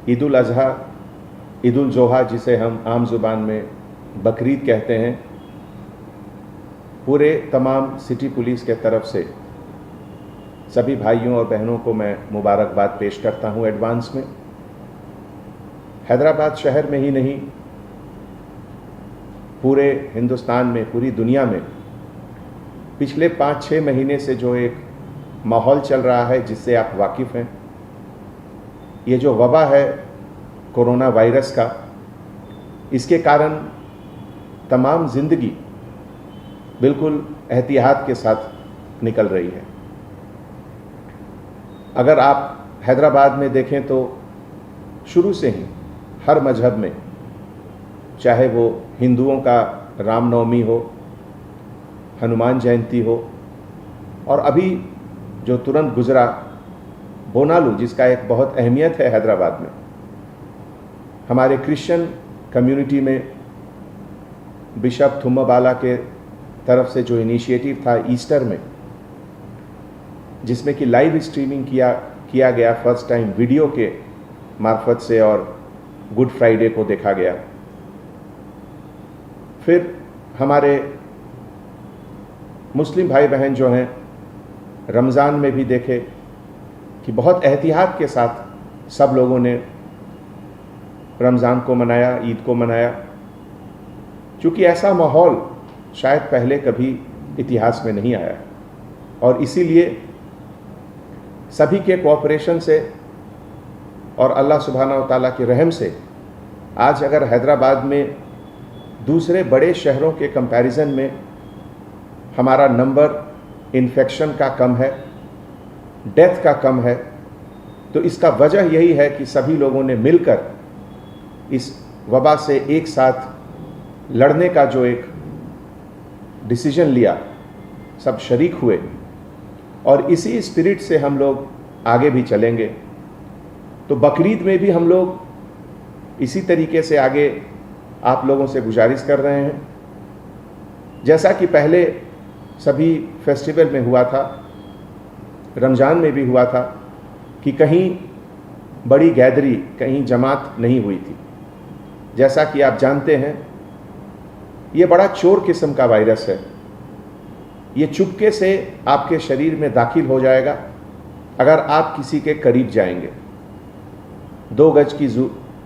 ईद उल अज़हा, ईद उल जोहा जिसे हम आम ज़ुबान में बकरीद कहते हैं, पूरे तमाम सिटी पुलिस के तरफ से सभी भाइयों और बहनों को मैं मुबारकबाद पेश करता हूं एडवांस में। हैदराबाद शहर में ही नहीं, पूरे हिंदुस्तान में, पूरी दुनिया में पिछले 5-6 महीने से जो एक माहौल चल रहा है जिससे आप वाकिफ़ हैं, ये जो वबा है कोरोना वायरस का, इसके कारण तमाम ज़िंदगी बिल्कुल एहतियात के साथ निकल रही है। अगर आप हैदराबाद में देखें तो शुरू से ही हर मजहब में, चाहे वो हिंदुओं का रामनवमी हो, हनुमान जयंती हो, और अभी जो तुरंत गुजरा बोनालू, जिसका एक बहुत अहमियत है हैदराबाद में, हमारे क्रिश्चियन कम्युनिटी में बिशप थुम्माबाला के तरफ से जो इनिशिएटिव था ईस्टर में, जिसमें कि लाइव स्ट्रीमिंग किया गया फर्स्ट टाइम वीडियो के मार्फत से, और गुड फ्राइडे को देखा गया। फिर हमारे मुस्लिम भाई बहन जो हैं, रमज़ान में भी देखे कि बहुत एहतियात के साथ सब लोगों ने रमज़ान को मनाया, ईद को मनाया, क्योंकि ऐसा माहौल शायद पहले कभी इतिहास में नहीं आया, और इसीलिए सभी के कोऑपरेशन से और अल्लाह सुब्हानहू व तआला के रहम से आज अगर हैदराबाद में दूसरे बड़े शहरों के कंपैरिजन में हमारा नंबर इन्फेक्शन का कम है, डेथ का कम है, तो इसका वजह यही है कि सभी लोगों ने मिलकर इस वबा से एक साथ लड़ने का जो एक डिसीजन लिया, सब शरीक हुए, और इसी स्पिरिट से हम लोग आगे भी चलेंगे। तो बकरीद में भी हम लोग इसी तरीके से आगे आप लोगों से गुजारिश कर रहे हैं, जैसा कि पहले सभी फेस्टिवल में हुआ था, रमज़ान में भी हुआ था, कि कहीं बड़ी गैदरी, कहीं जमात नहीं हुई थी। जैसा कि आप जानते हैं, ये बड़ा चोर किस्म का वायरस है, ये चुपके से आपके शरीर में दाखिल हो जाएगा अगर आप किसी के करीब जाएंगे। 2 गज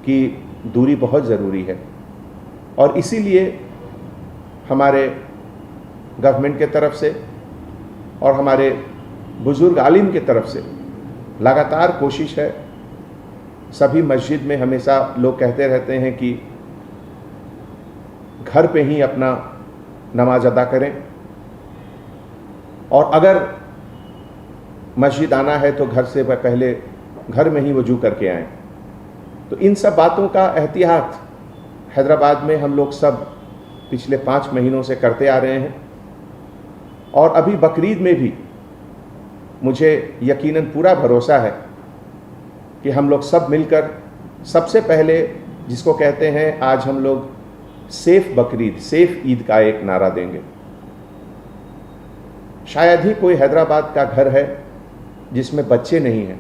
की दूरी बहुत ज़रूरी है, और इसीलिए हमारे गवर्नमेंट के तरफ से और हमारे बुज़ुर्ग आलिम के तरफ से लगातार कोशिश है। सभी मस्जिद में हमेशा लोग कहते रहते हैं कि घर पे ही अपना नमाज अदा करें, और अगर मस्जिद आना है तो घर से पहले घर में ही वजू करके आएं। तो इन सब बातों का एहतियात हैदराबाद में हम लोग सब पिछले 5 महीनों से करते आ रहे हैं, और अभी बकरीद में भी मुझे यकीनन पूरा भरोसा है कि हम लोग सब मिलकर सबसे पहले, जिसको कहते हैं आज हम लोग सेफ बकरीद, सेफ ईद का एक नारा देंगे। शायद ही कोई हैदराबाद का घर है जिसमें बच्चे नहीं हैं,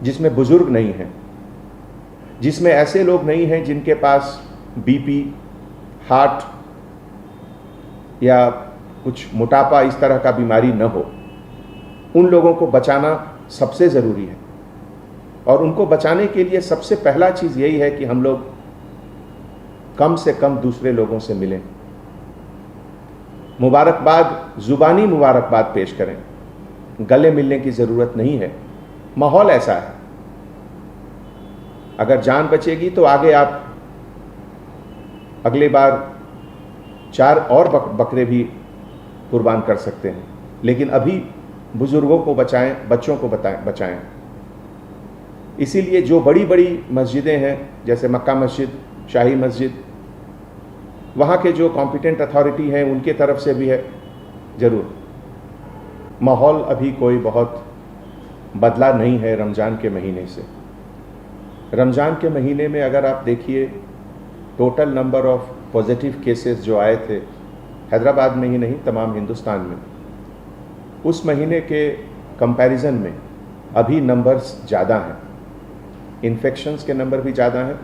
जिसमें बुजुर्ग नहीं हैं, जिसमें ऐसे लोग नहीं हैं जिनके पास बीपी, हार्ट या कुछ मोटापा, इस तरह का बीमारी न हो। उन लोगों को बचाना सबसे ज़रूरी है, और उनको बचाने के लिए सबसे पहला चीज़ यही है कि हम लोग कम से कम दूसरे लोगों से मिलें, मुबारकबाद, ज़ुबानी मुबारकबाद पेश करें। गले मिलने की ज़रूरत नहीं है, माहौल ऐसा है। अगर जान बचेगी तो आगे आप अगले बार 4 और बकरे भी कुर्बान कर सकते हैं, लेकिन अभी बुजुर्गों को बचाएं, बच्चों को बचाएं। इसीलिए जो बड़ी बड़ी मस्जिदें हैं, जैसे मक्का मस्जिद, शाही मस्जिद, वहाँ के जो कॉम्पिटेंट अथॉरिटी हैं उनके तरफ से भी है ज़रूर। माहौल अभी कोई बहुत बदला नहीं है रमज़ान के महीने से। रमज़ान के महीने में अगर आप देखिए, total number of positive cases जो आए थे हैदराबाद में ही नहीं, तमाम हिंदुस्तान में, उस महीने के कंपैरिजन में अभी नंबर्स ज़्यादा हैं। इन्फेक्शंस के नंबर भी ज़्यादा हैं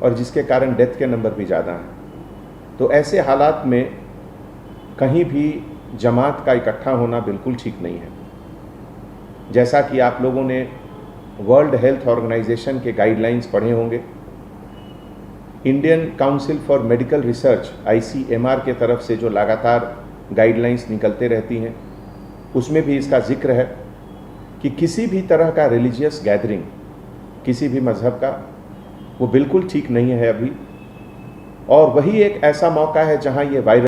और जिसके कारण डेथ के नंबर भी ज़्यादा हैं। तो ऐसे हालात में कहीं भी जमात का इकट्ठा होना बिल्कुल ठीक नहीं है। जैसा कि आप लोगों ने वर्ल्ड हेल्थ ऑर्गेनाइजेशन के गाइडलाइंस पढ़े होंगे, Indian council for medical research ICMR के तरफ से जो लगातार गाइडलाइंस निकलते रहती हैं, उसमें भी इसका जिक्र है कि किसी भी तरह का रिलीजियस गैदरिंग किसी भी मज़हब का वो बिल्कुल ठीक नहीं है अभी। और वही एक ऐसा मौका है जहां ये वायरस